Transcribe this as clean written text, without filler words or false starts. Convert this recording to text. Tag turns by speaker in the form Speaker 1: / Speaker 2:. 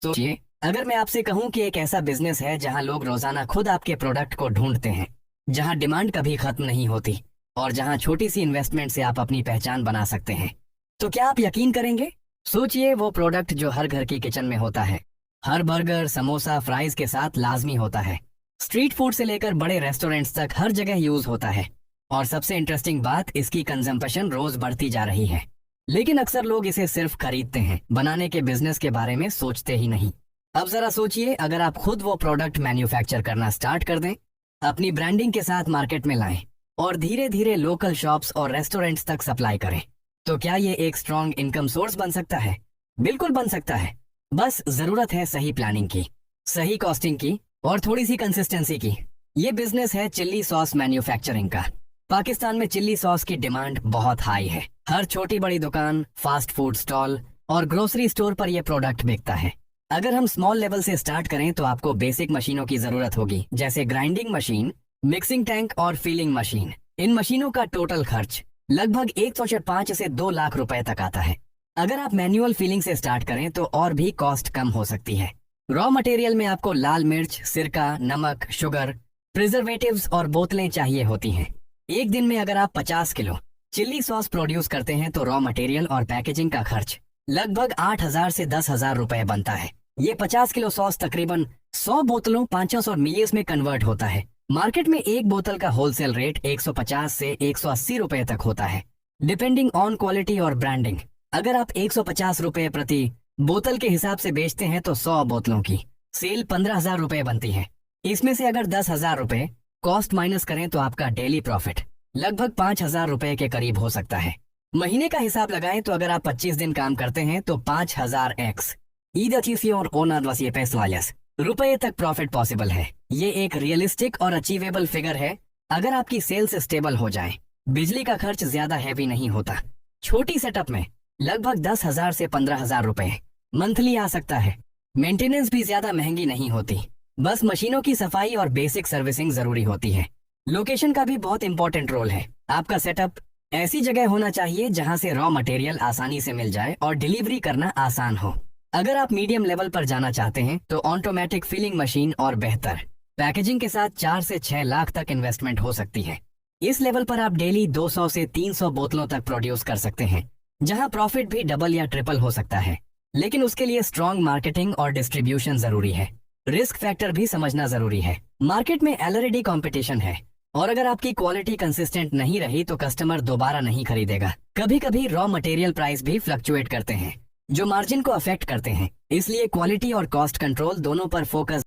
Speaker 1: सोचिए, अगर मैं आपसे कहूं कि एक ऐसा बिजनेस है जहां लोग रोजाना खुद आपके प्रोडक्ट को ढूंढते हैं, जहां डिमांड कभी खत्म नहीं होती और जहां छोटी सी इन्वेस्टमेंट से आप अपनी पहचान बना सकते हैं, तो क्या आप यकीन करेंगे? सोचिए, वो प्रोडक्ट जो हर घर की किचन में होता है, हर बर्गर, समोसा, फ्राइज के साथ लाजमी होता है। स्ट्रीट फूड से लेकर बड़े रेस्टोरेंट्स तक हर जगह यूज होता है। और सबसे इंटरेस्टिंग बात, इसकी कंजम्पशन रोज बढ़ती जा रही है। लेकिन अक्सर लोग इसे सिर्फ खरीदते हैं, बनाने के बिजनेस के बारे में सोचते ही नहीं। अब जरा सोचिए, अगर आप खुद वो प्रोडक्ट मैन्युफैक्चर करना स्टार्ट कर दें, अपनी ब्रांडिंग के साथ मार्केट में लाएं और धीरे धीरे लोकल शॉप्स और रेस्टोरेंट्स तक सप्लाई करें, तो क्या ये एक स्ट्रॉन्ग इनकम सोर्स बन सकता है? बिल्कुल बन सकता है। बस जरूरत है सही प्लानिंग की, सही कॉस्टिंग की और थोड़ी सी कंसिस्टेंसी की। ये बिजनेस है चिल्ली सॉस मैन्युफैक्चरिंग का। पाकिस्तान में चिल्ली सॉस की डिमांड बहुत हाई है। हर छोटी बड़ी दुकान, फास्ट फूड स्टॉल और ग्रोसरी स्टोर पर यह प्रोडक्ट बिकता है। अगर हम स्मॉल लेवल से स्टार्ट करें तो आपको बेसिक मशीनों की जरूरत होगी, जैसे ग्राइंडिंग मशीन, मिक्सिंग टैंक और फीलिंग मशीन। इन मशीनों का टोटल खर्च लगभग 105 से 2 लाख रुपए तक आता है। अगर आप मैनुअल फीलिंग से स्टार्ट करें तो और भी कॉस्ट कम हो सकती है। रॉ मटेरियल में आपको लाल मिर्च, सिरका, नमक, शुगर, प्रिजर्वेटिव्स और बोतलें चाहिए होती हैं। एक दिन में अगर आप 50 किलो चिल्ली सॉस प्रोड्यूस करते हैं तो रॉ मटेरियल और पैकेजिंग का खर्च लगभग 8,000 से 10,000 रुपए बनता है। ये 50 किलो सॉस तकरीबन 100 बोतलों 500 मिलीलीटर में कन्वर्ट होता है। मार्केट में एक बोतल का होलसेल रेट 150 से 180 रुपए तक होता है, डिपेंडिंग ऑन क्वालिटी और ब्रांडिंग। अगर आप 150 रुपए प्रति बोतल के हिसाब से बेचते हैं तो 100 बोतलों की सेल 15,000 रुपए बनती है। इसमें से अगर 10,000 रुपए कॉस्ट माइनस करें तो आपका डेली प्रॉफिट लगभग 5,000 रुपए के करीब हो सकता है। महीने का हिसाब लगाएं तो अगर आप 25 दिन काम करते हैं तो 5,000 एक्स रुपए तक प्रॉफिट पॉसिबल है। ये एक रियलिस्टिक और अचीवेबल फिगर है अगर आपकी सेल्स स्टेबल हो जाए। बिजली का खर्च ज्यादा हैवी नहीं होता। छोटी सेटअप में लगभग 10,000 से 15,000 रुपए मंथली आ सकता है। मेंटेनेंस भी ज्यादा महंगी नहीं होती, बस मशीनों की सफाई और बेसिक सर्विसिंग जरूरी होती है। लोकेशन का भी बहुत इंपॉर्टेंट रोल है। आपका सेटअप ऐसी जगह होना चाहिए जहां से रॉ मटेरियल आसानी से मिल जाए और डिलीवरी करना आसान हो। अगर आप मीडियम लेवल पर जाना चाहते हैं तो ऑटोमेटिक फिलिंग मशीन और बेहतर पैकेजिंग के साथ 4 से 6 लाख तक इन्वेस्टमेंट हो सकती है। इस लेवल पर आप डेली 200 से 300 बोतलों तक प्रोड्यूस कर सकते हैं, जहां प्रॉफिट भी डबल या ट्रिपल हो सकता है। लेकिन उसके लिए स्ट्रॉन्ग मार्केटिंग और डिस्ट्रीब्यूशन जरूरी है। रिस्क फैक्टर भी समझना जरूरी है। मार्केट में ऑलरेडी कंपटीशन है और अगर आपकी क्वालिटी कंसिस्टेंट नहीं रही तो कस्टमर दोबारा नहीं खरीदेगा। कभी कभी रॉ मटेरियल प्राइस भी फ्लक्चुएट करते हैं, जो मार्जिन को अफेक्ट करते हैं। इसलिए क्वालिटी और कॉस्ट कंट्रोल दोनों पर फोकस